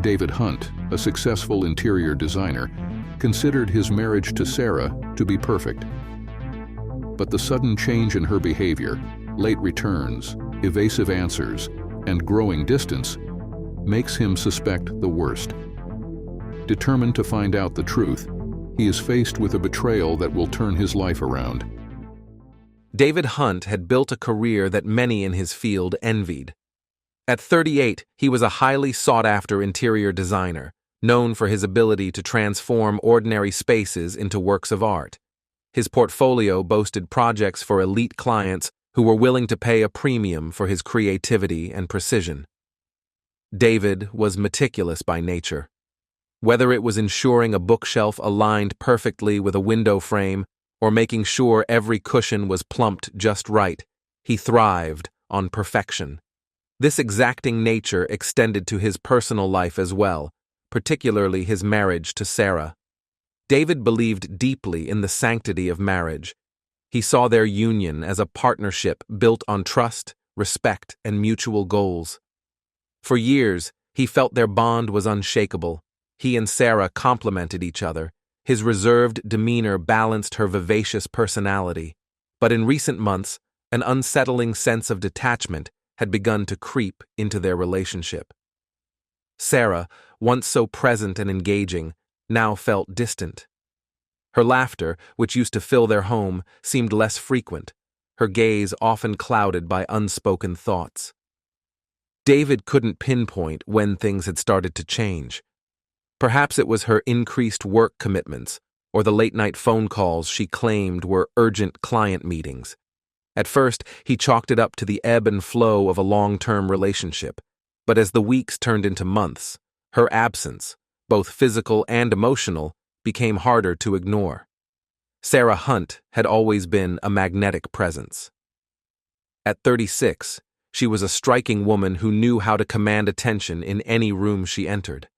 David Hunt, a successful interior designer, considered his marriage to Sarah to be perfect. But the sudden change in her behavior, late returns, evasive answers, and growing distance makes him suspect the worst. Determined to find out the truth, he is faced with a betrayal that will turn his life around. David Hunt had built a career that many in his field envied. At 38, he was a highly sought-after interior designer, known for his ability to transform ordinary spaces into works of art. His portfolio boasted projects for elite clients who were willing to pay a premium for his creativity and precision. David was meticulous by nature. Whether it was ensuring a bookshelf aligned perfectly with a window frame or making sure every cushion was plumped just right, he thrived on perfection. This exacting nature extended to his personal life as well, particularly his marriage to Sarah. David believed deeply in the sanctity of marriage. He saw their union as a partnership built on trust, respect, and mutual goals. For years, he felt their bond was unshakable. He and Sarah complemented each other. His reserved demeanor balanced her vivacious personality. But in recent months, an unsettling sense of detachment had begun to creep into their relationship. Sarah, once so present and engaging, now felt distant. Her laughter, which used to fill their home, seemed less frequent, her gaze often clouded by unspoken thoughts. David couldn't pinpoint when things had started to change. Perhaps it was her increased work commitments or the late-night phone calls she claimed were urgent client meetings. At first, he chalked it up to the ebb and flow of a long-term relationship, but as the weeks turned into months, her absence, both physical and emotional, became harder to ignore. Sarah Hunt had always been a magnetic presence. At 36, she was a striking woman who knew how to command attention in any room she entered.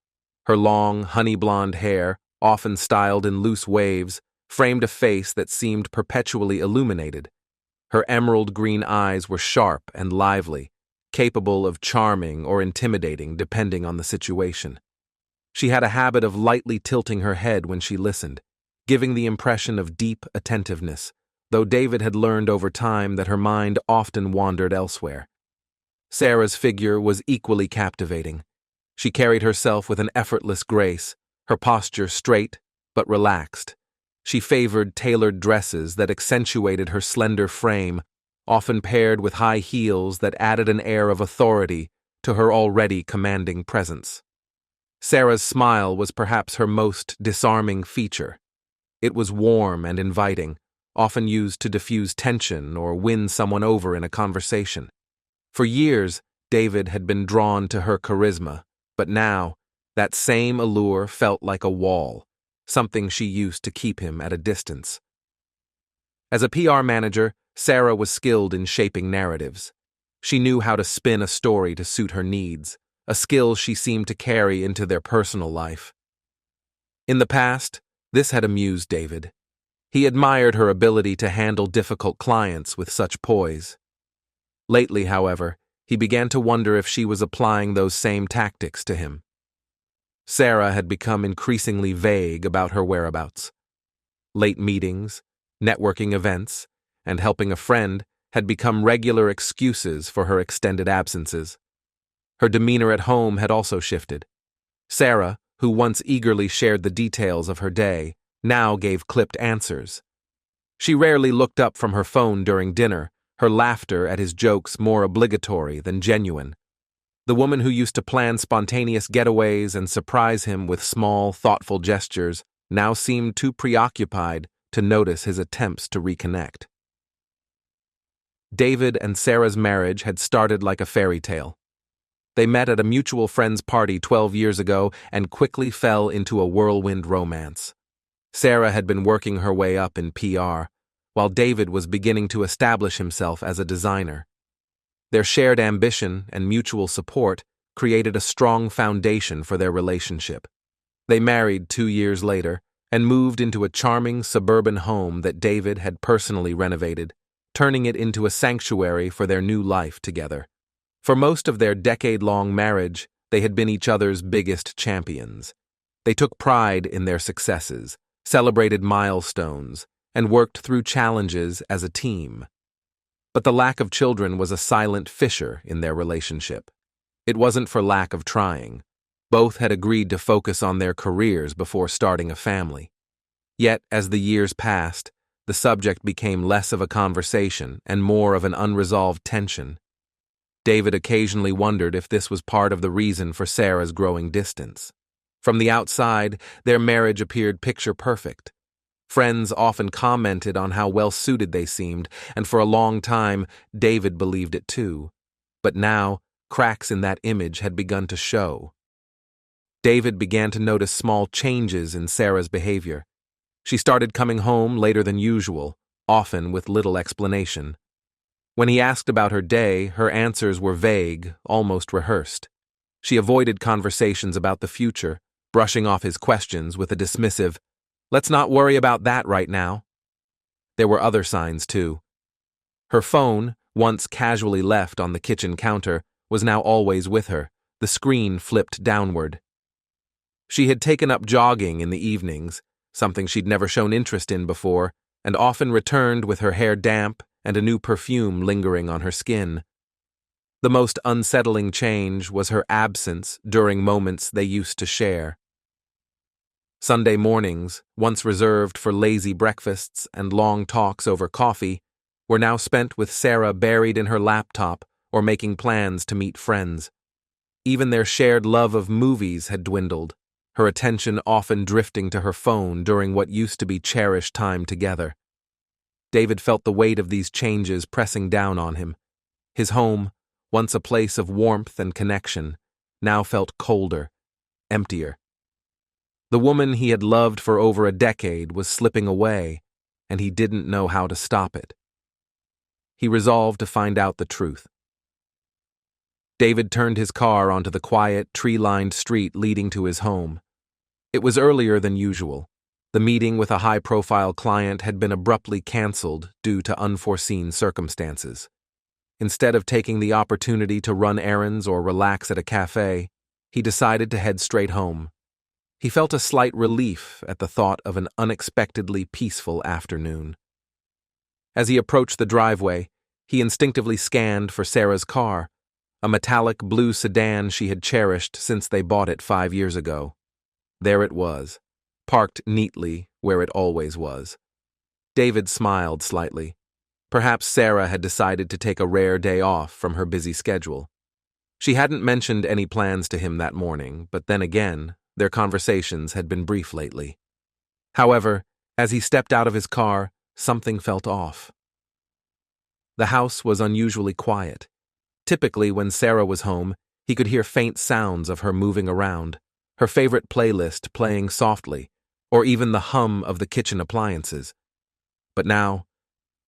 Her long, honey-blonde hair, often styled in loose waves, framed a face that seemed perpetually illuminated. Her emerald-green eyes were sharp and lively, capable of charming or intimidating depending on the situation. She had a habit of lightly tilting her head when she listened, giving the impression of deep attentiveness, though David had learned over time that her mind often wandered elsewhere. Sarah's figure was equally captivating. She carried herself with an effortless grace, her posture straight but relaxed. She favored tailored dresses that accentuated her slender frame, often paired with high heels that added an air of authority to her already commanding presence. Sarah's smile was perhaps her most disarming feature. It was warm and inviting, often used to diffuse tension or win someone over in a conversation. For years, David had been drawn to her charisma, but now, that same allure felt like a wall, something she used to keep him at a distance. As a PR manager, Sarah was skilled in shaping narratives. She knew how to spin a story to suit her needs, a skill she seemed to carry into their personal life. In the past, this had amused David. He admired her ability to handle difficult clients with such poise. Lately, however, he began to wonder if she was applying those same tactics to him. Sarah had become increasingly vague about her whereabouts. Late meetings, networking events, and helping a friend had become regular excuses for her extended absences. Her demeanor at home had also shifted. Sarah, who once eagerly shared the details of her day, now gave clipped answers. She rarely looked up from her phone during dinner, her laughter at his jokes more obligatory than genuine. The woman who used to plan spontaneous getaways and surprise him with small, thoughtful gestures now seemed too preoccupied to notice his attempts to reconnect. David and Sarah's marriage had started like a fairy tale. They met at a mutual friend's party 12 years ago and quickly fell into a whirlwind romance. Sarah had been working her way up in PR, while David was beginning to establish himself as a designer. Their shared ambition and mutual support created a strong foundation for their relationship. They married 2 years later and moved into a charming suburban home that David had personally renovated, turning it into a sanctuary for their new life together. For most of their decade-long marriage, They had been each other's biggest champions. They took pride in their successes, celebrated milestones, and worked through challenges as a team. But the lack of children was a silent fissure in their relationship. It wasn't for lack of trying. Both had agreed to focus on their careers before starting a family. Yet, as the years passed, the subject became less of a conversation and more of an unresolved tension. David occasionally wondered if this was part of the reason for Sarah's growing distance. From the outside, their marriage appeared picture-perfect. Friends often commented on how well-suited they seemed, and for a long time, David believed it too. But now, cracks in that image had begun to show. David began to notice small changes in Sarah's behavior. She started coming home later than usual, often with little explanation. When he asked about her day, her answers were vague, almost rehearsed. She avoided conversations about the future, brushing off his questions with a dismissive, "Let's not worry about that right now." There were other signs, too. Her phone, once casually left on the kitchen counter, was now always with her, the screen flipped downward. She had taken up jogging in the evenings, something she'd never shown interest in before, and often returned with her hair damp and a new perfume lingering on her skin. The most unsettling change was her absence during moments they used to share. Sunday mornings, once reserved for lazy breakfasts and long talks over coffee, were now spent with Sarah buried in her laptop or making plans to meet friends. Even their shared love of movies had dwindled, her attention often drifting to her phone during what used to be cherished time together. David felt the weight of these changes pressing down on him. His home, once a place of warmth and connection, now felt colder, emptier. The woman he had loved for over a decade was slipping away, and he didn't know how to stop it. He resolved to find out the truth. David turned his car onto the quiet, tree-lined street leading to his home. It was earlier than usual. The meeting with a high-profile client had been abruptly canceled due to unforeseen circumstances. Instead of taking the opportunity to run errands or relax at a cafe, he decided to head straight home. He felt a slight relief at the thought of an unexpectedly peaceful afternoon. As he approached the driveway, he instinctively scanned for Sarah's car, a metallic blue sedan she had cherished since they bought it 5 years ago. There it was, parked neatly where it always was. David smiled slightly. Perhaps Sarah had decided to take a rare day off from her busy schedule. She hadn't mentioned any plans to him that morning, but then again, their conversations had been brief lately. However, as he stepped out of his car, something felt off. The house was unusually quiet. Typically, when Sarah was home, he could hear faint sounds of her moving around, her favorite playlist playing softly, or even the hum of the kitchen appliances. But now,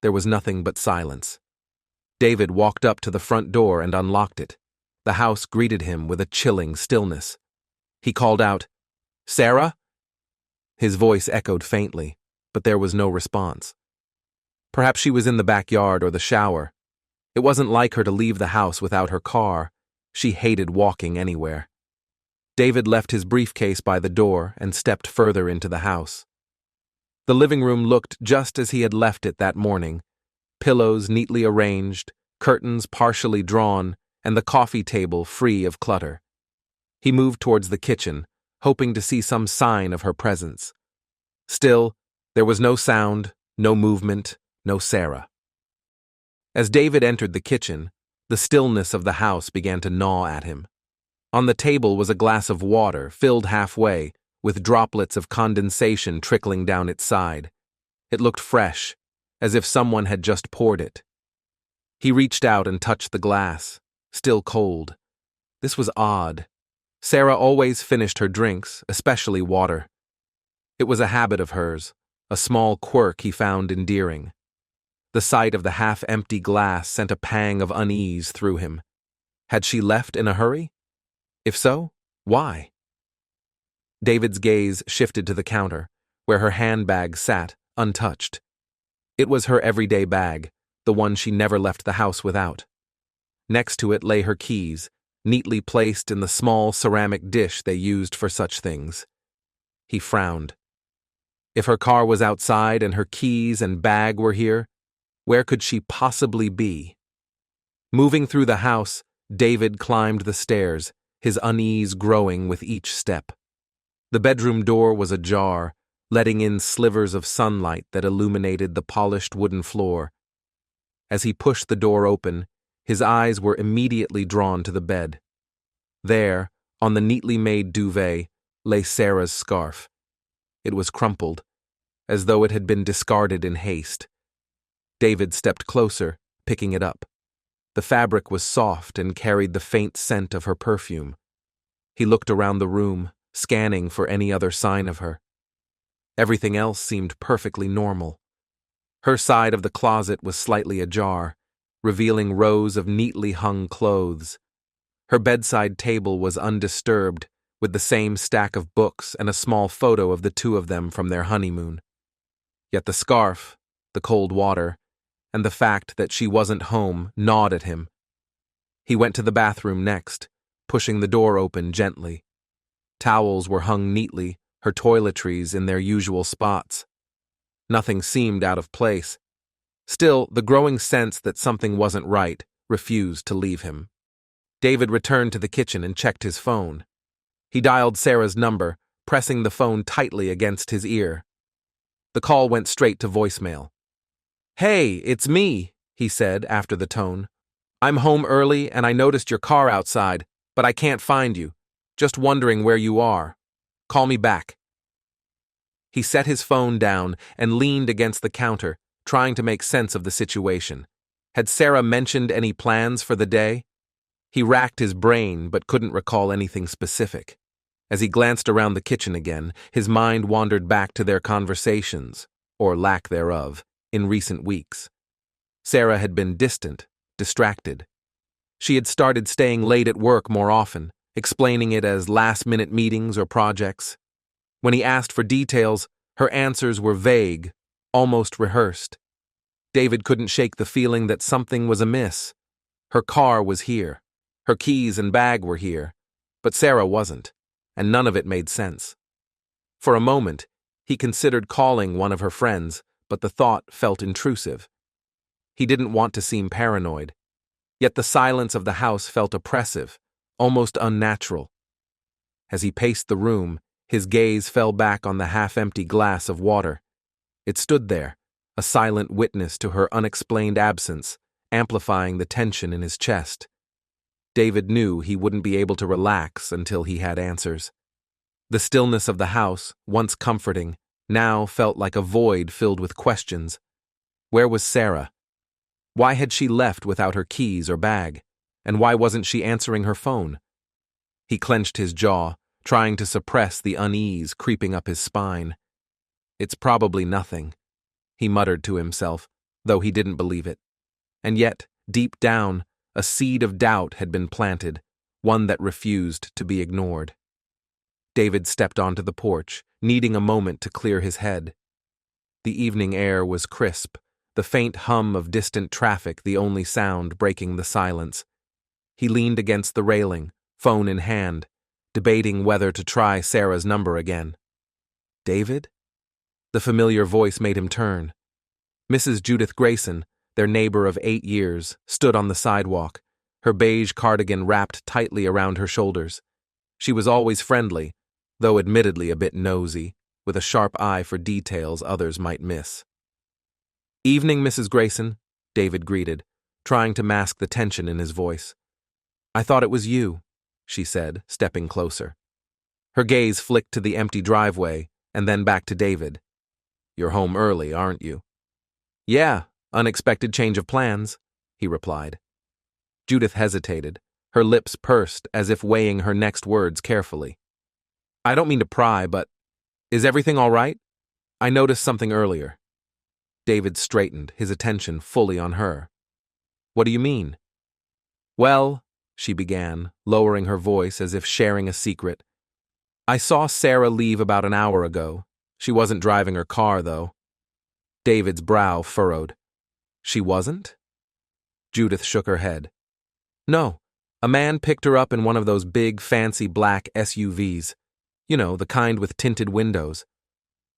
there was nothing but silence. David walked up to the front door and unlocked it. The house greeted him with a chilling stillness. He called out, "Sarah?" His voice echoed faintly, but there was no response. Perhaps she was in the backyard or the shower. It wasn't like her to leave the house without her car. She hated walking anywhere. David left his briefcase by the door and stepped further into the house. The living room looked just as he had left it that morning. Pillows neatly arranged, curtains partially drawn, and the coffee table free of clutter. He moved towards the kitchen, hoping to see some sign of her presence. Still, there was no sound, no movement, no Sarah. As David entered the kitchen, the stillness of the house began to gnaw at him. On the table was a glass of water, filled halfway, with droplets of condensation trickling down its side. It looked fresh, as if someone had just poured it. He reached out and touched the glass, still cold. This was odd. Sarah always finished her drinks, especially water. It was a habit of hers, a small quirk he found endearing. The sight of the half-empty glass sent a pang of unease through him. Had she left in a hurry? If so, why? David's gaze shifted to the counter, where her handbag sat, untouched. It was her everyday bag, the one she never left the house without. Next to it lay her keys, neatly placed in the small ceramic dish they used for such things. He frowned. If her car was outside and her keys and bag were here, where could she possibly be? Moving through the house, David climbed the stairs, his unease growing with each step. The bedroom door was ajar, letting in slivers of sunlight that illuminated the polished wooden floor. As he pushed the door open, his eyes were immediately drawn to the bed. There, on the neatly made duvet, lay Sarah's scarf. It was crumpled, as though it had been discarded in haste. David stepped closer, picking it up. The fabric was soft and carried the faint scent of her perfume. He looked around the room, scanning for any other sign of her. Everything else seemed perfectly normal. Her side of the closet was slightly ajar, revealing rows of neatly hung clothes. Her bedside table was undisturbed, with the same stack of books and a small photo of the two of them from their honeymoon. Yet the scarf, the cold water, and the fact that she wasn't home gnawed at him. He went to the bathroom next, pushing the door open gently. Towels were hung neatly, her toiletries in their usual spots. Nothing seemed out of place. Still, the growing sense that something wasn't right refused to leave him. David returned to the kitchen and checked his phone. He dialed Sarah's number, pressing the phone tightly against his ear. The call went straight to voicemail. "Hey, it's me," he said after the tone. "I'm home early and I noticed your car outside, but I can't find you. Just wondering where you are. Call me back." He set his phone down and leaned against the counter, trying to make sense of the situation. Had Sarah mentioned any plans for the day? He racked his brain but couldn't recall anything specific. As he glanced around the kitchen again, his mind wandered back to their conversations, or lack thereof, in recent weeks. Sarah had been distant, distracted. She had started staying late at work more often, explaining it as last-minute meetings or projects. When he asked for details, her answers were vague, almost rehearsed. David couldn't shake the feeling that something was amiss. Her car was here. Her keys and bag were here. But Sarah wasn't, and none of it made sense. For a moment, he considered calling one of her friends, but the thought felt intrusive. He didn't want to seem paranoid. Yet the silence of the house felt oppressive, almost unnatural. As he paced the room, his gaze fell back on the half-empty glass of water. It stood there, a silent witness to her unexplained absence, amplifying the tension in his chest. David knew he wouldn't be able to relax until he had answers. The stillness of the house, once comforting, now felt like a void filled with questions. Where was Sarah? Why had she left without her keys or bag? And why wasn't she answering her phone? He clenched his jaw, trying to suppress the unease creeping up his spine. "It's probably nothing," he muttered to himself, though he didn't believe it. And yet, deep down, a seed of doubt had been planted, one that refused to be ignored. David stepped onto the porch, needing a moment to clear his head. The evening air was crisp, the faint hum of distant traffic the only sound breaking the silence. He leaned against the railing, phone in hand, debating whether to try Sarah's number again. "David?" The familiar voice made him turn. Mrs. Judith Grayson, their neighbor of 8 years, stood on the sidewalk, her beige cardigan wrapped tightly around her shoulders. She was always friendly, though admittedly a bit nosy, with a sharp eye for details others might miss. "Evening, Mrs. Grayson," David greeted, trying to mask the tension in his voice. "I thought it was you," she said, stepping closer. Her gaze flicked to the empty driveway, and then back to David. "You're home early, aren't you?" "Yeah, unexpected change of plans," he replied. Judith hesitated, her lips pursed as if weighing her next words carefully. "I don't mean to pry, but is everything all right? I noticed something earlier." David straightened, his attention fully on her. "What do you mean?" "Well," she began, lowering her voice as if sharing a secret. "I saw Sarah leave about an hour ago. She wasn't driving her car, though." David's brow furrowed. "She wasn't?" Judith shook her head. "No, A man picked her up in one of those big, fancy black SUVs. You know, the kind with tinted windows.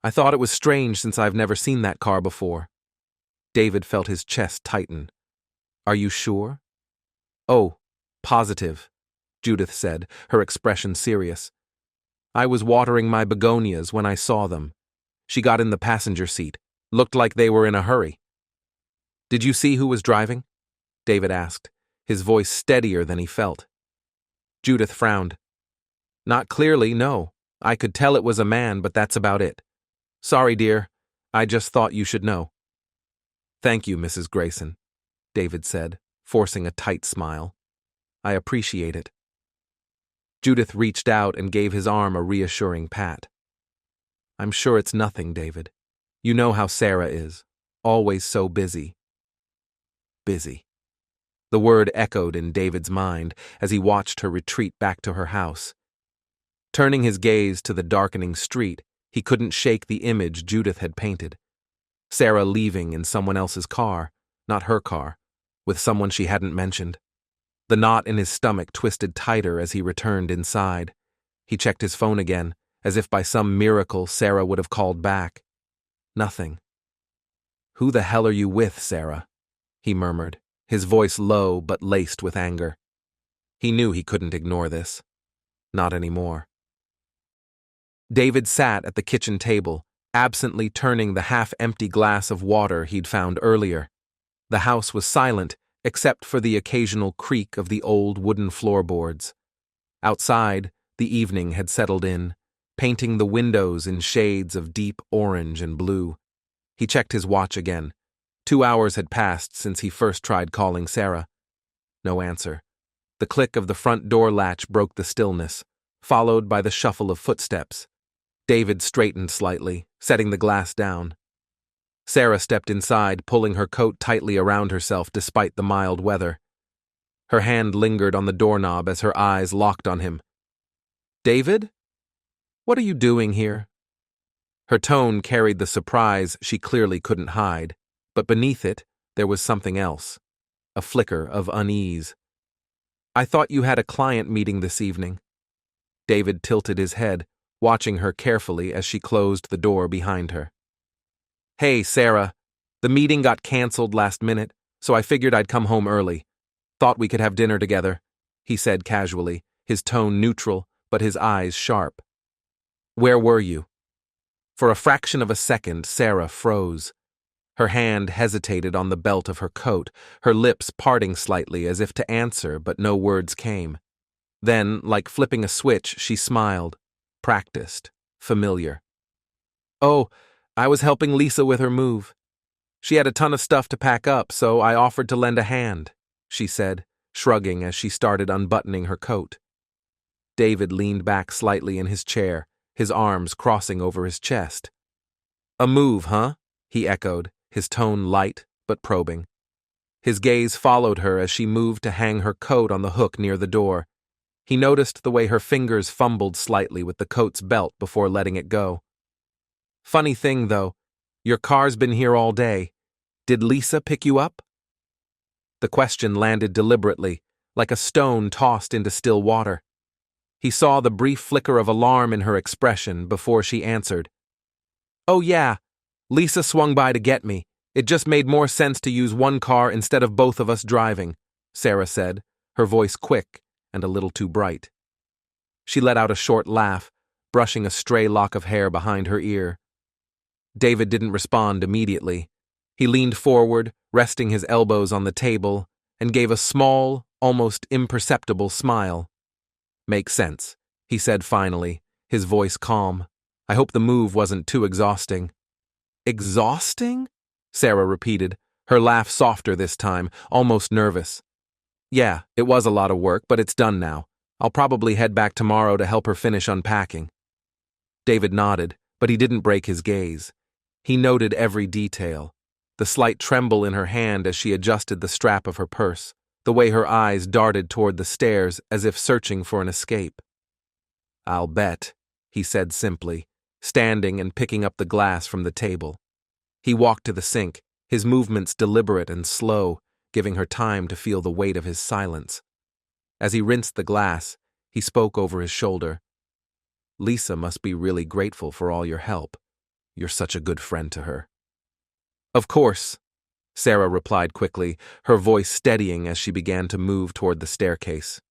I thought it was strange since I've never seen that car before. David felt his chest tighten. Are you sure? Oh, positive, Judith said, her expression serious. I was watering my begonias when I saw them. She got in the passenger seat. Looked like they were in a hurry. Did you see who was driving? David asked, his voice steadier than he felt. Judith frowned. Not clearly, no. I could tell it was a man, but that's about it. Sorry, dear. I just thought you should know. Thank you, Mrs. Grayson, David said, forcing a tight smile. I appreciate it. Judith reached out and gave his arm a reassuring pat. I'm sure it's nothing, David. You know how Sarah is. Always so busy. Busy. The word echoed in David's mind as he watched her retreat back to her house. Turning his gaze to the darkening street, he couldn't shake the image Judith had painted. Sarah leaving in someone else's car, not her car, with someone she hadn't mentioned. The knot in his stomach twisted tighter as he returned inside. He checked his phone again, as if by some miracle Sarah would have called back. Nothing. Who the hell are you with, Sarah? He murmured, his voice low but laced with anger. He knew he couldn't ignore this. Not anymore. David sat at the kitchen table, absently turning the half-empty glass of water he'd found earlier. The house was silent, except for the occasional creak of the old wooden floorboards. Outside, the evening had settled in, painting the windows in shades of deep orange and blue. He checked his watch again. 2 hours had passed since he first tried calling Sarah. No answer. The click of the front door latch broke the stillness, followed by the shuffle of footsteps. David straightened slightly, setting the glass down. Sarah stepped inside, pulling her coat tightly around herself despite the mild weather. Her hand lingered on the doorknob as her eyes locked on him. David? What are you doing here? Her tone carried the surprise she clearly couldn't hide, but beneath it, there was something else. A flicker of unease. I thought you had a client meeting this evening. David tilted his head, watching her carefully as she closed the door behind her. Hey, Sarah. The meeting got canceled last minute, so I figured I'd come home early. Thought we could have dinner together, he said casually, his tone neutral, but his eyes sharp. Where were you? For a fraction of a second, Sarah froze. Her hand hesitated on the belt of her coat, her lips parting slightly as if to answer, but no words came. Then, like flipping a switch, she smiled. Practiced. Familiar. Oh, I was helping Lisa with her move. She had a ton of stuff to pack up, so I offered to lend a hand, she said, shrugging as she started unbuttoning her coat. David leaned back slightly in his chair, his arms crossing over his chest. A move, huh? He echoed, his tone light but probing. His gaze followed her as she moved to hang her coat on the hook near the door. He noticed the way her fingers fumbled slightly with the coat's belt before letting it go. Funny thing, though, your car's been here all day. Did Lisa pick you up? The question landed deliberately, like a stone tossed into still water. He saw the brief flicker of alarm in her expression before she answered. Oh yeah, Lisa swung by to get me. It just made more sense to use one car instead of both of us driving, Sarah said, her voice quick and a little too bright. She let out a short laugh, brushing a stray lock of hair behind her ear. David didn't respond immediately. He leaned forward, resting his elbows on the table, and gave a small, almost imperceptible smile. Makes sense, he said finally, his voice calm. I hope the move wasn't too exhausting. Exhausting? Sarah repeated, her laugh softer this time, almost nervous. Yeah, it was a lot of work, but it's done now. I'll probably head back tomorrow to help her finish unpacking. David nodded, but he didn't break his gaze. He noted every detail. The slight tremble in her hand as she adjusted the strap of her purse, the way her eyes darted toward the stairs as if searching for an escape. I'll bet, he said simply, standing and picking up the glass from the table. He walked to the sink, his movements deliberate and slow, giving her time to feel the weight of his silence. As he rinsed the glass, he spoke over his shoulder. Lisa must be really grateful for all your help. You're such a good friend to her. Of course, Sarah replied quickly, her voice steadying as she began to move toward the staircase.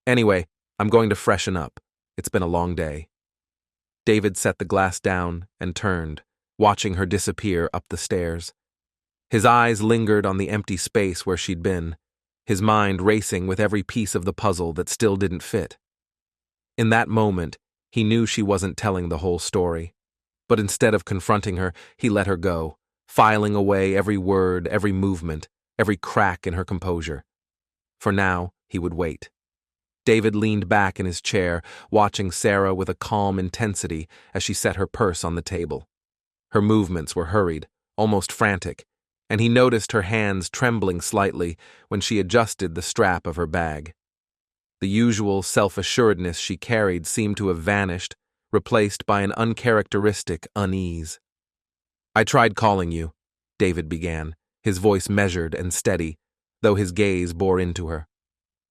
Anyway, I'm going to freshen up. It's been a long day. David set the glass down and turned, watching her disappear up the stairs. His eyes lingered on the empty space where she'd been, his mind racing with every piece of the puzzle that still didn't fit. In that moment, he knew she wasn't telling the whole story. But instead of confronting her, he let her go, filing away every word, every movement, every crack in her composure. For now, he would wait. David leaned back in his chair, watching Sarah with a calm intensity as she set her purse on the table. Her movements were hurried, almost frantic, and he noticed her hands trembling slightly when she adjusted the strap of her bag. The usual self-assuredness she carried seemed to have vanished, replaced by an uncharacteristic unease. I tried calling you, David began, his voice measured and steady, though his gaze bore into her.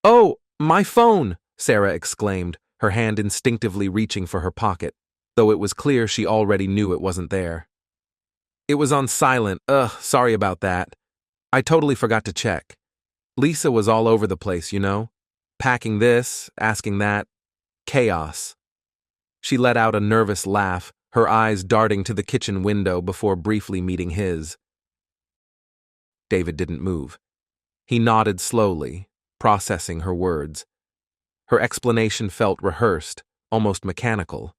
Oh, my phone! Sarah exclaimed, her hand instinctively reaching for her pocket, though it was clear she already knew it wasn't there. It was on silent. Sorry about that. I totally forgot to check. Lisa was all over the place, you know? Packing this, asking that. Chaos. She let out a nervous laugh, her eyes darting to the kitchen window before briefly meeting his. David didn't move. He nodded slowly, processing her words. Her explanation felt rehearsed, almost mechanical.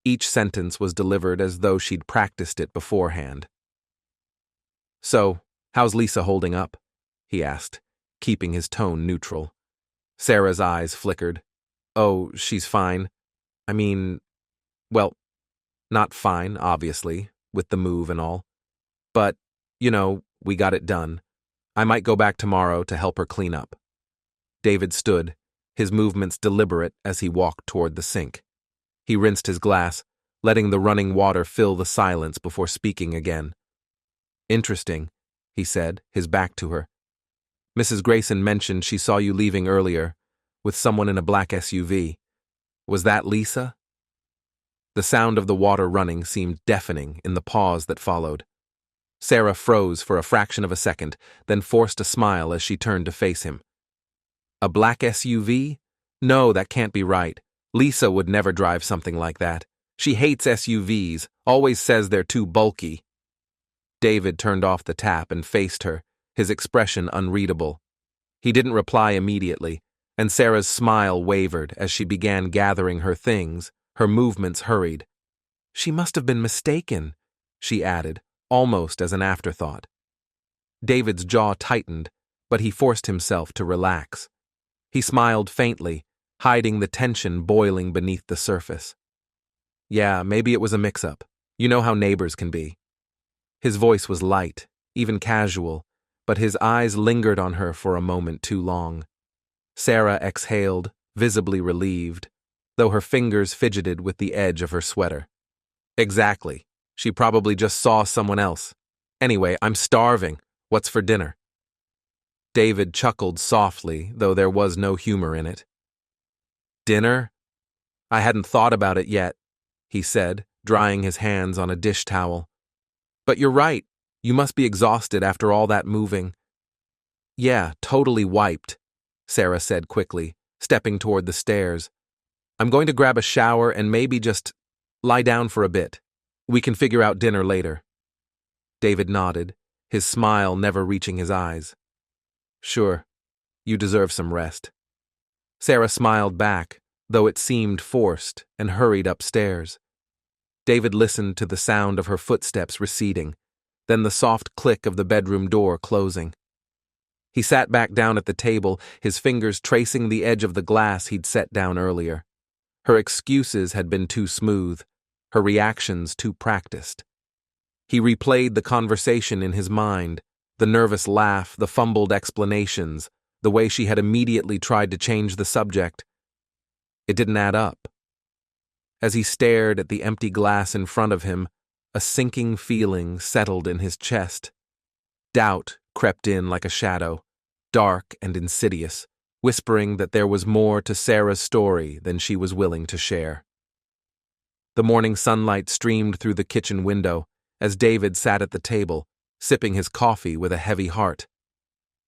Each sentence was delivered as though she'd practiced it beforehand. So, how's Lisa holding up? He asked, keeping his tone neutral. Sarah's eyes flickered. Oh, she's fine. I mean, well, not fine, obviously, with the move and all. But, we got it done. I might go back tomorrow to help her clean up. David stood, his movements deliberate as he walked toward the sink. He rinsed his glass, letting the running water fill the silence before speaking again. Interesting, he said, his back to her. Mrs. Grayson mentioned she saw you leaving earlier, with someone in a black SUV. Was that Lisa? The sound of the water running seemed deafening in the pause that followed. Sarah froze for a fraction of a second, then forced a smile as she turned to face him. A black SUV? No, that can't be right. Lisa would never drive something like that. She hates SUVs, always says they're too bulky. David turned off the tap and faced her, his expression unreadable. He didn't reply immediately, and Sarah's smile wavered as she began gathering her things, her movements hurried. She must have been mistaken, she added, almost as an afterthought. David's jaw tightened, but he forced himself to relax. He smiled faintly, hiding the tension boiling beneath the surface. Yeah, maybe it was a mix-up. You know how neighbors can be. His voice was light, even casual, but his eyes lingered on her for a moment too long. Sarah exhaled, visibly relieved, though her fingers fidgeted with the edge of her sweater. Exactly. She probably just saw someone else. Anyway, I'm starving. What's for dinner? David chuckled softly, though there was no humor in it. Dinner? I hadn't thought about it yet, he said, drying his hands on a dish towel. But you're right. You must be exhausted after all that moving. Yeah, totally wiped, Sarah said quickly, stepping toward the stairs. I'm going to grab a shower and maybe just lie down for a bit. We can figure out dinner later. David nodded, his smile never reaching his eyes. Sure, you deserve some rest. Sarah smiled back, though it seemed forced, and hurried upstairs. David listened to the sound of her footsteps receding, then the soft click of the bedroom door closing. He sat back down at the table, his fingers tracing the edge of the glass he'd set down earlier. Her excuses had been too smooth, her reactions too practiced. He replayed the conversation in his mind, the nervous laugh, the fumbled explanations, the way she had immediately tried to change the subject. It didn't add up. As he stared at the empty glass in front of him, a sinking feeling settled in his chest. Doubt crept in like a shadow, dark and insidious, whispering that there was more to Sarah's story than she was willing to share. The morning sunlight streamed through the kitchen window as David sat at the table, sipping his coffee with a heavy heart.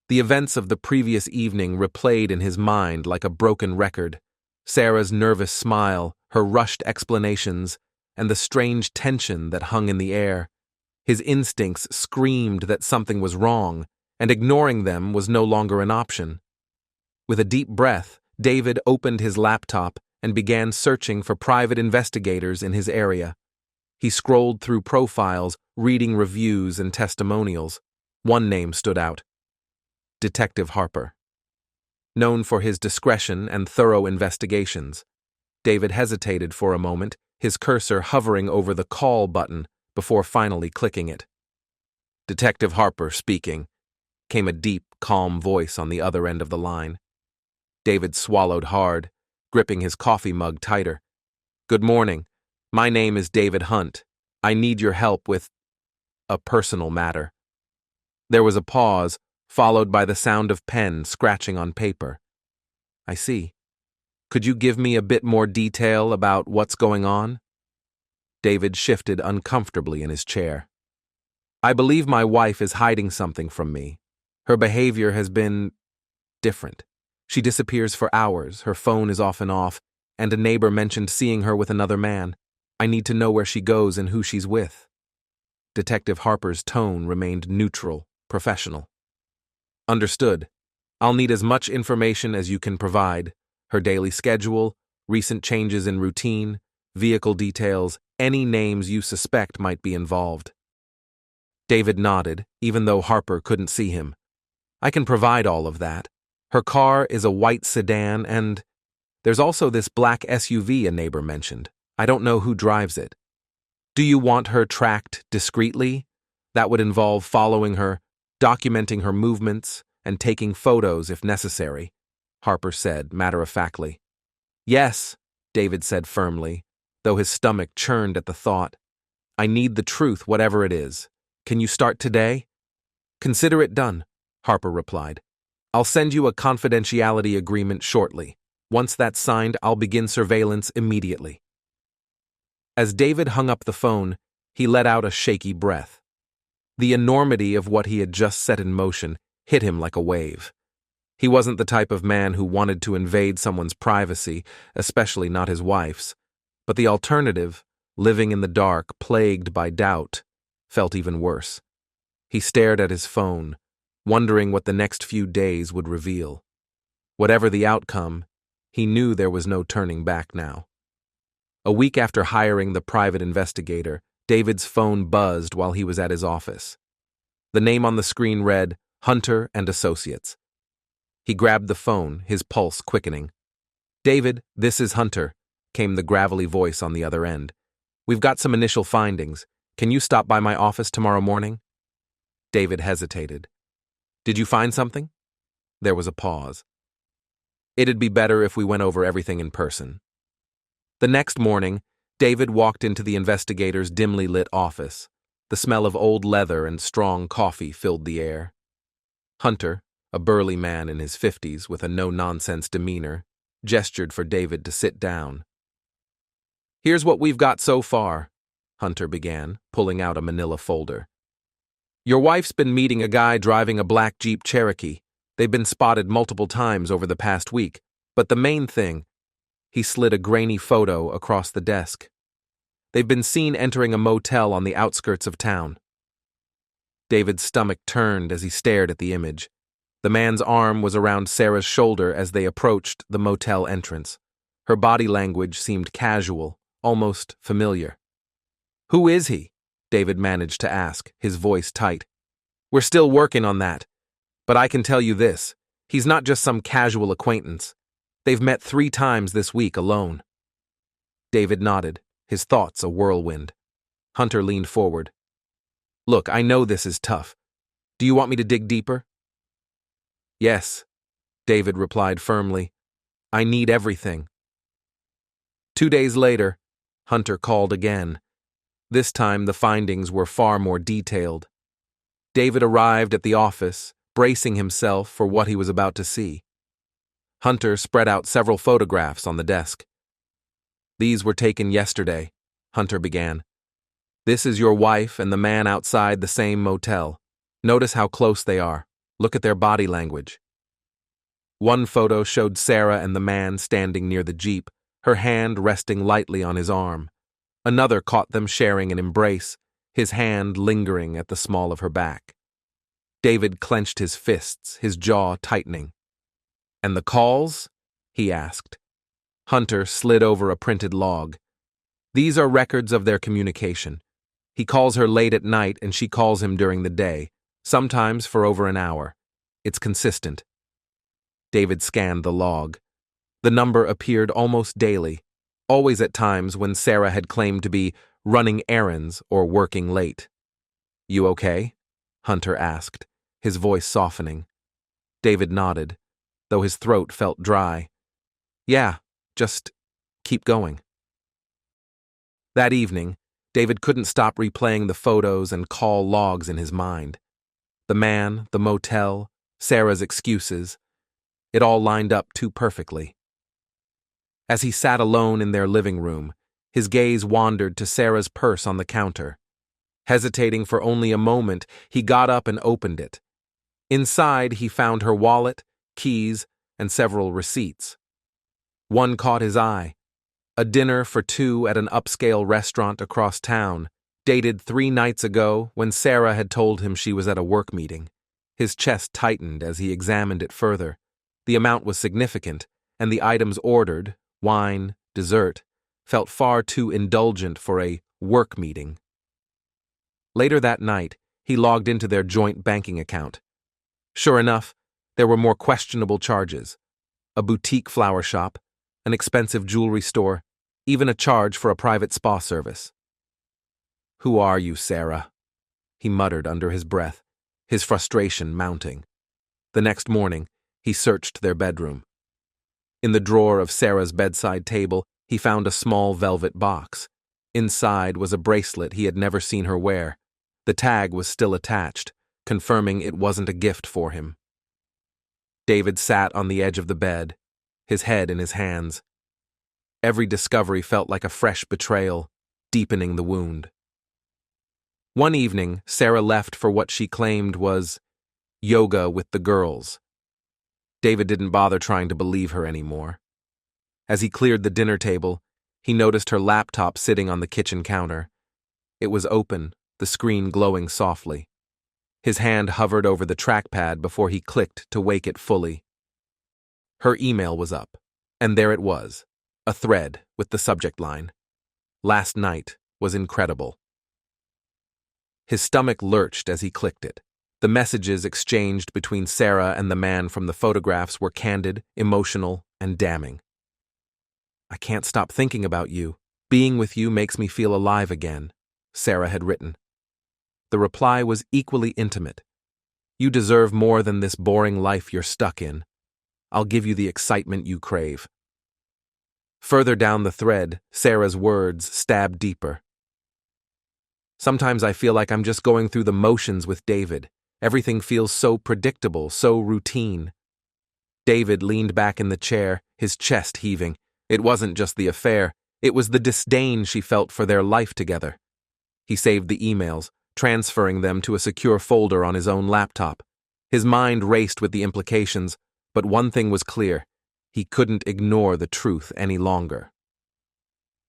The events of the previous evening replayed in his mind like a broken record. Sarah's nervous smile, her rushed explanations, and the strange tension that hung in the air. His instincts screamed that something was wrong, and ignoring them was no longer an option. With a deep breath, David opened his laptop and began searching for private investigators in his area. He scrolled through profiles, reading reviews and testimonials. One name stood out: Detective Harper. Known for his discretion and thorough investigations, David hesitated for a moment, his cursor hovering over the call button before finally clicking it. "Detective Harper speaking," came a deep, calm voice on the other end of the line. David swallowed hard, gripping his coffee mug tighter. "Good morning. My name is David Hunt. I need your help with a personal matter." There was a pause, followed by the sound of pen scratching on paper. "I see. Could you give me a bit more detail about what's going on?" David shifted uncomfortably in his chair. "I believe my wife is hiding something from me. Her behavior has been different. She disappears for hours, her phone is often off, and a neighbor mentioned seeing her with another man. I need to know where she goes and who she's with." Detective Harper's tone remained neutral, professional. "Understood. I'll need as much information as you can provide: her daily schedule, recent changes in routine, vehicle details, any names you suspect might be involved." David nodded, even though Harper couldn't see him. "I can provide all of that. Her car is a white sedan, and there's also this black SUV a neighbor mentioned. I don't know who drives it. Do you want her tracked discreetly? That would involve following her, documenting her movements, and taking photos if necessary," Harper said matter-of-factly. "Yes," David said firmly, though his stomach churned at the thought. "I need the truth, whatever it is. Can you start today?" "Consider it done," Harper replied. "I'll send you a confidentiality agreement shortly. Once that's signed, I'll begin surveillance immediately." As David hung up the phone, he let out a shaky breath. The enormity of what he had just set in motion hit him like a wave. He wasn't the type of man who wanted to invade someone's privacy, especially not his wife's, but the alternative, living in the dark, plagued by doubt, felt even worse. He stared at his phone, wondering what the next few days would reveal. Whatever the outcome, he knew there was no turning back now. A week after hiring the private investigator, David's phone buzzed while he was at his office. The name on the screen read, "Hunter and Associates." He grabbed the phone, his pulse quickening. "David, this is Hunter," came the gravelly voice on the other end. "We've got some initial findings. Can you stop by my office tomorrow morning?" David hesitated. "Did you find something?" There was a pause. "It'd be better if we went over everything in person." The next morning, David walked into the investigator's dimly lit office. The smell of old leather and strong coffee filled the air. Hunter, a burly man in his 50s with a no-nonsense demeanor, gestured for David to sit down. "Here's what we've got so far," Hunter began, pulling out a manila folder. "Your wife's been meeting a guy driving a black Jeep Cherokee. They've been spotted multiple times over the past week, but the main thing," he slid a grainy photo across the desk, "they've been seen entering a motel on the outskirts of town." David's stomach turned as he stared at the image. The man's arm was around Sarah's shoulder as they approached the motel entrance. Her body language seemed casual, almost familiar. "Who is he?" David managed to ask, his voice tight. "We're still working on that. But I can tell you this, he's not just some casual acquaintance. They've met 3 times this week alone." David nodded, his thoughts a whirlwind. Hunter leaned forward. "Look, I know this is tough. Do you want me to dig deeper?" "Yes," David replied firmly. "I need everything." 2 days later, Hunter called again. This time the findings were far more detailed. David arrived at the office, bracing himself for what he was about to see. Hunter spread out several photographs on the desk. "These were taken yesterday," Hunter began. "This is your wife and the man outside the same motel. Notice how close they are. Look at their body language." One photo showed Sarah and the man standing near the Jeep, her hand resting lightly on his arm. Another caught them sharing an embrace, his hand lingering at the small of her back. David clenched his fists, his jaw tightening. "And the calls?" he asked. Hunter slid over a printed log. "These are records of their communication. He calls her late at night and she calls him during the day, sometimes for over an hour. It's consistent." David scanned the log. The number appeared almost daily, always at times when Sarah had claimed to be running errands or working late. "You okay?" Hunter asked, his voice softening. David nodded, though his throat felt dry. "Yeah, just keep going." That evening, David couldn't stop replaying the photos and call logs in his mind. The man, the motel, Sarah's excuses. It all lined up too perfectly. As he sat alone in their living room, his gaze wandered to Sarah's purse on the counter. Hesitating for only a moment, he got up and opened it. Inside, he found her wallet, keys, and several receipts. One caught his eye. A dinner for two at an upscale restaurant across town, dated 3 nights ago when Sarah had told him she was at a work meeting. His chest tightened as he examined it further. The amount was significant, and the items ordered, wine, dessert, felt far too indulgent for a work meeting. Later that night, he logged into their joint banking account. Sure enough, there were more questionable charges. A boutique flower shop, an expensive jewelry store, even a charge for a private spa service. "Who are you, Sarah?" he muttered under his breath, his frustration mounting. The next morning, he searched their bedroom. In the drawer of Sarah's bedside table, he found a small velvet box. Inside was a bracelet he had never seen her wear. The tag was still attached, confirming it wasn't a gift for him. David sat on the edge of the bed, his head in his hands. Every discovery felt like a fresh betrayal, deepening the wound. One evening, Sarah left for what she claimed was yoga with the girls. David didn't bother trying to believe her anymore. As he cleared the dinner table, he noticed her laptop sitting on the kitchen counter. It was open, the screen glowing softly. His hand hovered over the trackpad before he clicked to wake it fully. Her email was up, and there it was, a thread with the subject line, "Last night was incredible." His stomach lurched as he clicked it. The messages exchanged between Sarah and the man from the photographs were candid, emotional, and damning. "I can't stop thinking about you. Being with you makes me feel alive again," Sarah had written. The reply was equally intimate. "You deserve more than this boring life you're stuck in. I'll give you the excitement you crave." Further down the thread, Sarah's words stabbed deeper. "Sometimes I feel like I'm just going through the motions with David. Everything feels so predictable, so routine." David leaned back in the chair, his chest heaving. It wasn't just the affair, it was the disdain she felt for their life together. He saved the emails, transferring them to a secure folder on his own laptop. His mind raced with the implications, but one thing was clear: he couldn't ignore the truth any longer.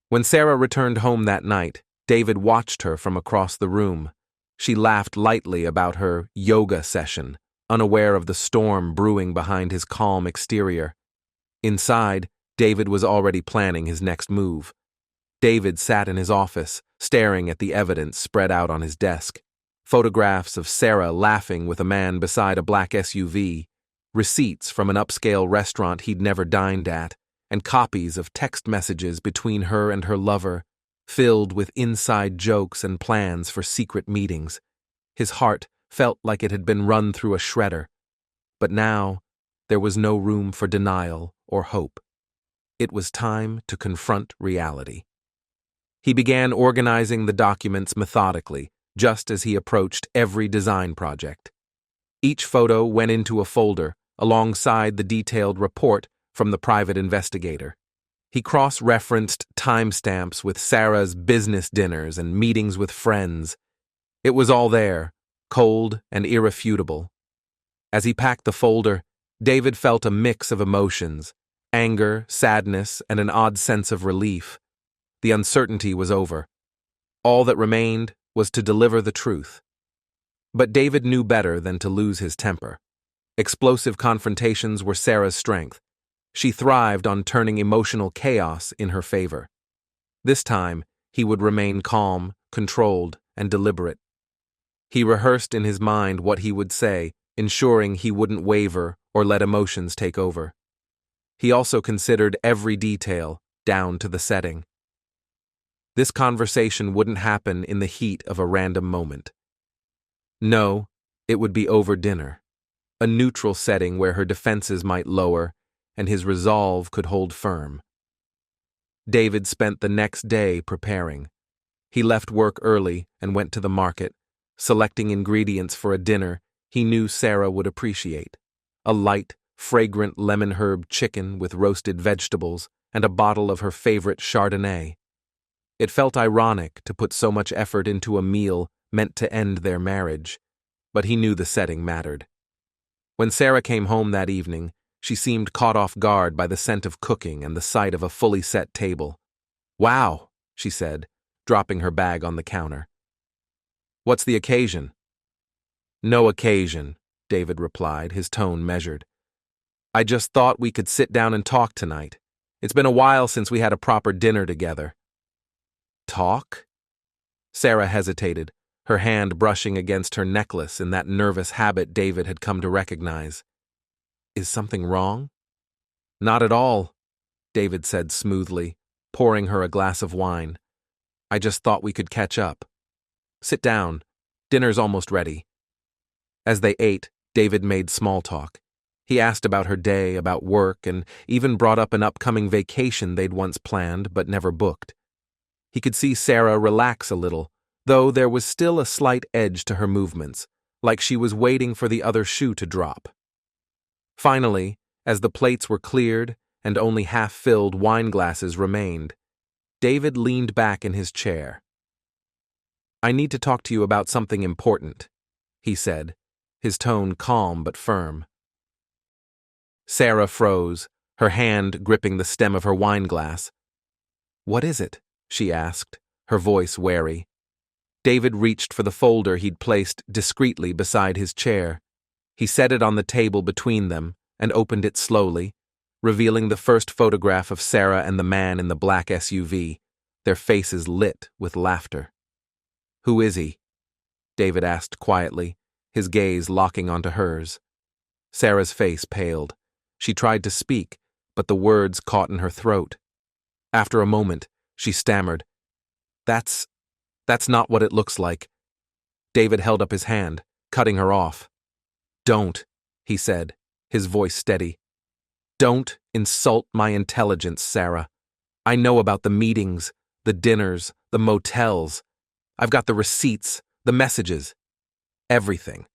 When Sarah returned home that night, David watched her from across the room. She laughed lightly about her yoga session, unaware of the storm brewing behind his calm exterior. Inside, David was already planning his next move. David sat in his office, staring at the evidence spread out on his desk. Photographs of Sarah laughing with a man beside a black SUV, receipts from an upscale restaurant he'd never dined at, and copies of text messages between her and her lover, filled with inside jokes and plans for secret meetings. His heart felt like it had been run through a shredder. But now, there was no room for denial or hope. It was time to confront reality. He began organizing the documents methodically, just as he approached every design project. Each photo went into a folder, alongside the detailed report from the private investigator. He cross-referenced timestamps with Sarah's business dinners and meetings with friends. It was all there, cold and irrefutable. As he packed the folder, David felt a mix of emotions: anger, sadness, and an odd sense of relief. The uncertainty was over. All that remained was to deliver the truth. But David knew better than to lose his temper. Explosive confrontations were Sarah's strength. She thrived on turning emotional chaos in her favor. This time, he would remain calm, controlled, and deliberate. He rehearsed in his mind what he would say, ensuring he wouldn't waver or let emotions take over. He also considered every detail, down to the setting. This conversation wouldn't happen in the heat of a random moment. No, it would be over dinner, a neutral setting where her defenses might lower and his resolve could hold firm. David spent the next day preparing. He left work early and went to the market, selecting ingredients for a dinner he knew Sarah would appreciate: a light, fragrant lemon herb chicken with roasted vegetables and a bottle of her favorite Chardonnay. It felt ironic to put so much effort into a meal meant to end their marriage, but he knew the setting mattered. When Sarah came home that evening, she seemed caught off guard by the scent of cooking and the sight of a fully set table. "Wow," she said, dropping her bag on the counter. "What's the occasion?" "No occasion," David replied, his tone measured. "I just thought we could sit down and talk tonight. It's been a while since we had a proper dinner together." "Talk?" Sarah hesitated, her hand brushing against her necklace in that nervous habit David had come to recognize. "Is something wrong?" "Not at all," David said smoothly, pouring her a glass of wine. "I just thought we could catch up. Sit down. Dinner's almost ready." As they ate, David made small talk. He asked about her day, about work, and even brought up an upcoming vacation they'd once planned but never booked. He could see Sarah relax a little, though there was still a slight edge to her movements, like she was waiting for the other shoe to drop. Finally, as the plates were cleared and only half-filled wine glasses remained, David leaned back in his chair. "I need to talk to you about something important," he said, his tone calm but firm. Sarah froze, her hand gripping the stem of her wine glass. "What is it?" she asked, her voice wary. David reached for the folder he'd placed discreetly beside his chair. He set it on the table between them and opened it slowly, revealing the first photograph of Sarah and the man in the black SUV, their faces lit with laughter. "Who is he?" David asked quietly, his gaze locking onto hers. Sarah's face paled. She tried to speak, but the words caught in her throat. After a moment, she stammered, That's not what it looks like." David held up his hand, cutting her off. "Don't," he said, his voice steady. "Don't insult my intelligence, Sarah. I know about the meetings, the dinners, the motels. I've got the receipts, the messages. Everything."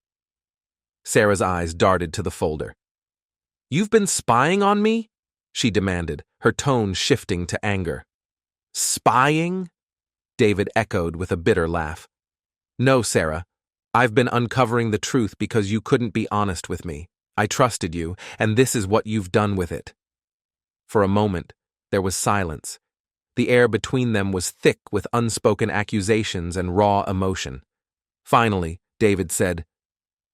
Sarah's eyes darted to the folder. "You've been spying on me?" she demanded, her tone shifting to anger. "Spying?" David echoed with a bitter laugh. "No, Sarah. I've been uncovering the truth because you couldn't be honest with me. I trusted you, and this is what you've done with it." For a moment, there was silence. The air between them was thick with unspoken accusations and raw emotion. Finally, David said,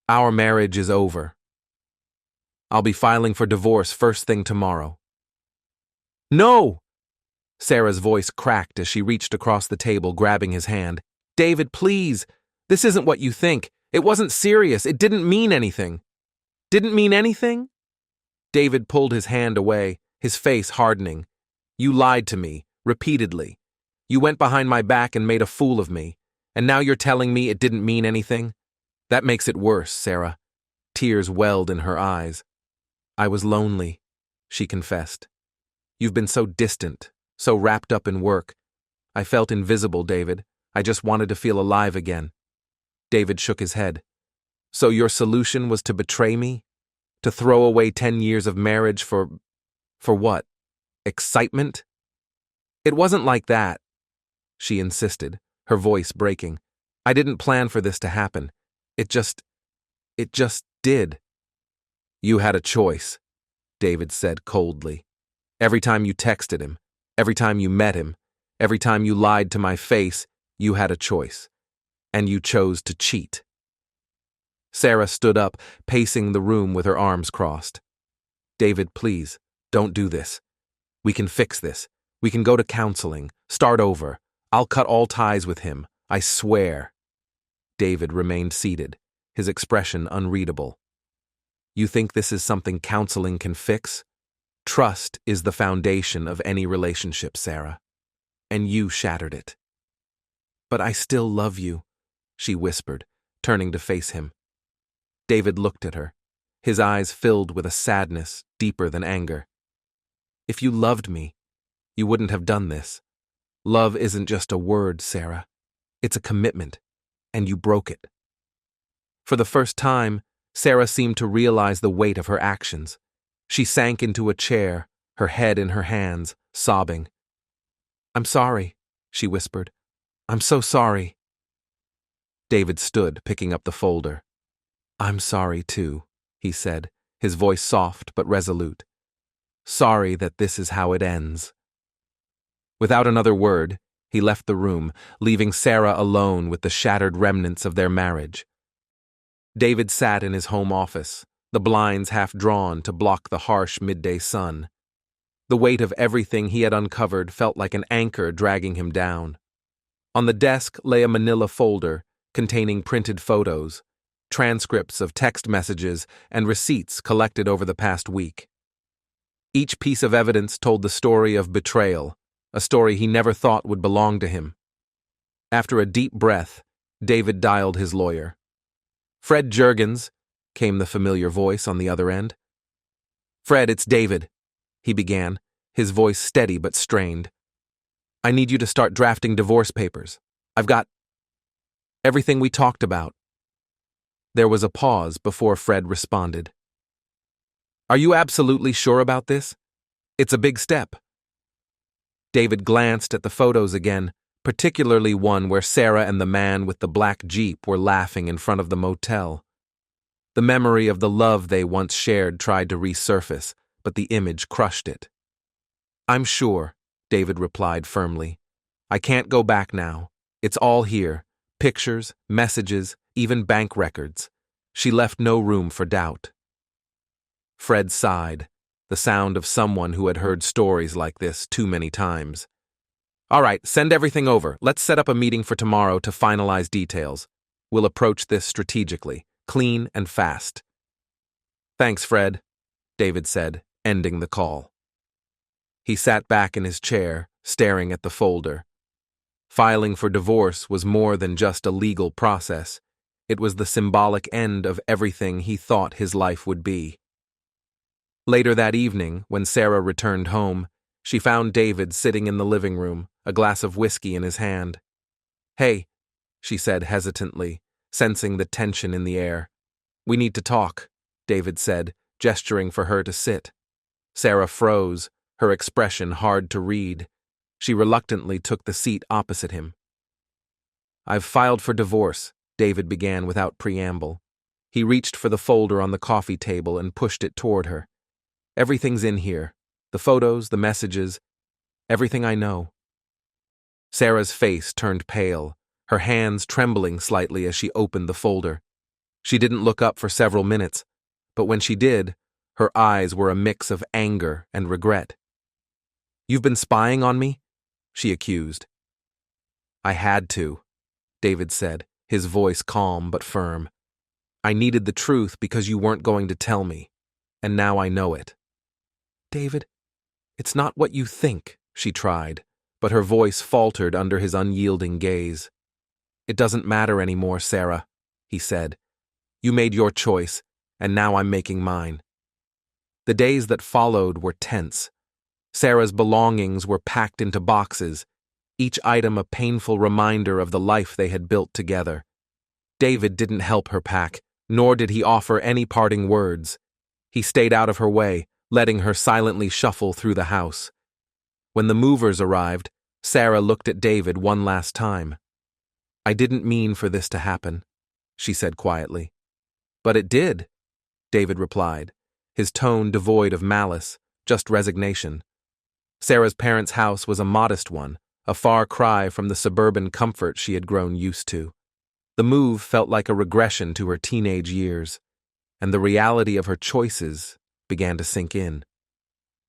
"Our marriage is over. I'll be filing for divorce first thing tomorrow." "No!" Sarah's voice cracked as she reached across the table, grabbing his hand. "David, please! This isn't what you think. It wasn't serious. It didn't mean anything." "Didn't mean anything?" David pulled his hand away, his face hardening. "You lied to me, repeatedly. You went behind my back and made a fool of me, and now you're telling me it didn't mean anything? That makes it worse, Sarah." Tears welled in her eyes. "I was lonely," she confessed. "You've been so distant, so wrapped up in work. I felt invisible, David. I just wanted to feel alive again." David shook his head. "So your solution was to betray me? To throw away 10 years of marriage for For what? Excitement? It wasn't like that, she insisted, her voice breaking. I didn't plan for this to happen. It just did. You had a choice, David said coldly. Every time you texted him, every time you met him, every time you lied to my face, you had a choice. And you chose to cheat. Sarah stood up, pacing the room with her arms crossed. David, please, don't do this. We can fix this. We can go to counseling, start over. I'll cut all ties with him, I swear. David remained seated, his expression unreadable. You think this is something counseling can fix? Trust is the foundation of any relationship, Sarah. And you shattered it. But I still love you, she whispered, turning to face him. David looked at her, his eyes filled with a sadness deeper than anger. If you loved me, you wouldn't have done this. Love isn't just a word, Sarah. It's a commitment, and you broke it. For the first time, Sarah seemed to realize the weight of her actions. She sank into a chair, her head in her hands, sobbing. I'm sorry, she whispered. I'm so sorry. David stood, picking up the folder. I'm sorry, too, he said, his voice soft but resolute. Sorry that this is how it ends. Without another word, he left the room, leaving Sarah alone with the shattered remnants of their marriage. David sat in his home office, the blinds half drawn to block the harsh midday sun. The weight of everything he had uncovered felt like an anchor dragging him down. On the desk lay a manila folder containing printed photos, transcripts of text messages, and receipts collected over the past week. Each piece of evidence told the story of betrayal, a story he never thought would belong to him. After a deep breath, David dialed his lawyer. Fred Juergens, came the familiar voice on the other end. Fred, it's David, he began, his voice steady but strained. I need you to start drafting divorce papers. I've got everything we talked about. There was a pause before Fred responded. Are you absolutely sure about this? It's a big step. David glanced at the photos again, particularly one where Sarah and the man with the black Jeep were laughing in front of the motel. The memory of the love they once shared tried to resurface, but the image crushed it. I'm sure, David replied firmly. I can't go back now. It's all here. Pictures, messages, even bank records. She left no room for doubt. Fred sighed, the sound of someone who had heard stories like this too many times. All right, send everything over. Let's set up a meeting for tomorrow to finalize details. We'll approach this strategically, clean and fast. Thanks, Fred, David said, ending the call. He sat back in his chair, staring at the folder. Filing for divorce was more than just a legal process. It was the symbolic end of everything he thought his life would be. Later that evening, when Sarah returned home, she found David sitting in the living room, a glass of whiskey in his hand. Hey, she said hesitantly, sensing the tension in the air. We need to talk, David said, gesturing for her to sit. Sarah froze, her expression hard to read. She reluctantly took the seat opposite him. I've filed for divorce, David began without preamble. He reached for the folder on the coffee table and pushed it toward her. Everything's in here. The photos, the messages, everything I know. Sarah's face turned pale, her hands trembling slightly as she opened the folder. She didn't look up for several minutes, but when she did, her eyes were a mix of anger and regret. You've been spying on me? She accused. I had to, David said, his voice calm but firm. I needed the truth because you weren't going to tell me, and now I know it. David, it's not what you think, she tried, but her voice faltered under his unyielding gaze. It doesn't matter anymore, Sarah, he said. You made your choice, and now I'm making mine. The days that followed were tense. Sarah's belongings were packed into boxes, each item a painful reminder of the life they had built together. David didn't help her pack, nor did he offer any parting words. He stayed out of her way, letting her silently shuffle through the house. When the movers arrived, Sarah looked at David one last time. "I didn't mean for this to happen," she said quietly. "But it did," David replied, his tone devoid of malice, just resignation. Sarah's parents' house was a modest one, a far cry from the suburban comfort she had grown used to. The move felt like a regression to her teenage years, and the reality of her choices began to sink in.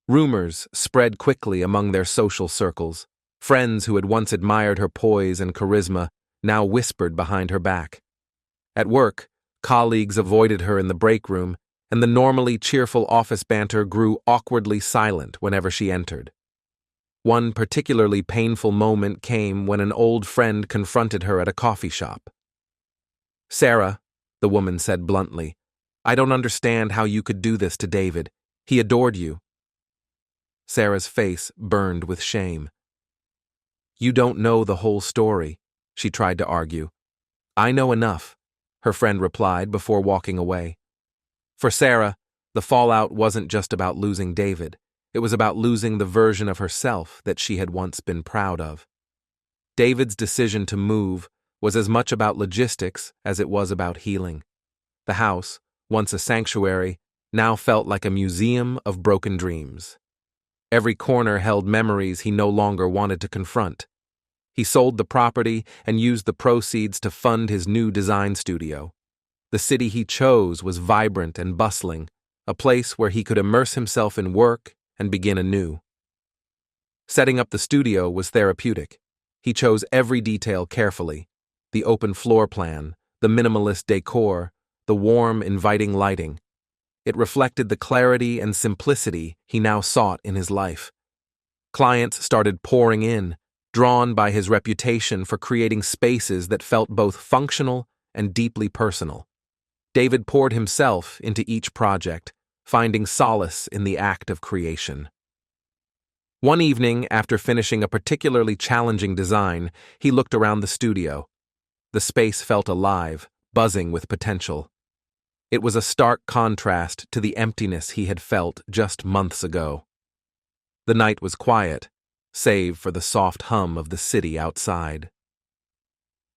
Rumors spread quickly among their social circles. Friends who had once admired her poise and charisma now whispered behind her back. At work, colleagues avoided her in the break room, and the normally cheerful office banter grew awkwardly silent whenever she entered. One particularly painful moment came when an old friend confronted her at a coffee shop. "Sarah," the woman said bluntly, "I don't understand how you could do this to David. He adored you." Sarah's face burned with shame. "You don't know the whole story," she tried to argue. "I know enough," her friend replied before walking away. For Sarah, the fallout wasn't just about losing David. It was about losing the version of herself that she had once been proud of. David's decision to move was as much about logistics as it was about healing. The house, once a sanctuary, now felt like a museum of broken dreams. Every corner held memories he no longer wanted to confront. He sold the property and used the proceeds to fund his new design studio. The city he chose was vibrant and bustling, a place where he could immerse himself in work and begin anew. Setting up the studio was therapeutic. He chose every detail carefully: the open floor plan, the minimalist decor, the warm, inviting lighting. It reflected the clarity and simplicity he now sought in his life. Clients started pouring in, drawn by his reputation for creating spaces that felt both functional and deeply personal. David poured himself into each project, finding solace in the act of creation. One evening, after finishing a particularly challenging design, he looked around the studio. The space felt alive, buzzing with potential. It was a stark contrast to the emptiness he had felt just months ago. The night was quiet, save for the soft hum of the city outside.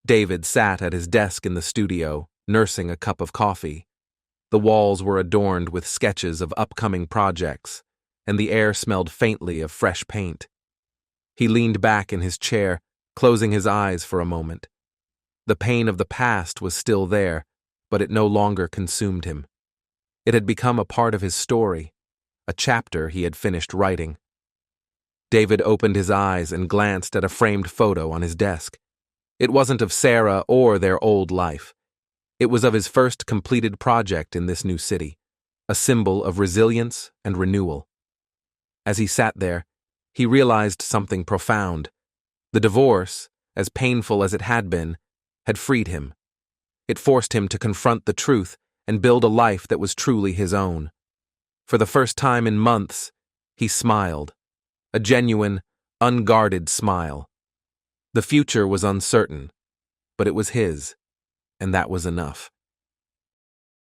David sat at his desk in the studio, nursing a cup of coffee. The walls were adorned with sketches of upcoming projects, and the air smelled faintly of fresh paint. He leaned back in his chair, closing his eyes for a moment. The pain of the past was still there, but it no longer consumed him. It had become a part of his story, a chapter he had finished writing. David opened his eyes and glanced at a framed photo on his desk. It wasn't of Sarah or their old life. It was of his first completed project in this new city, a symbol of resilience and renewal. As he sat there, he realized something profound. The divorce, as painful as it had freed him. It forced him to confront the truth and build a life that was truly his own. For the first time in months, he smiled. A genuine, unguarded smile. The future was uncertain, but it was his, and that was enough.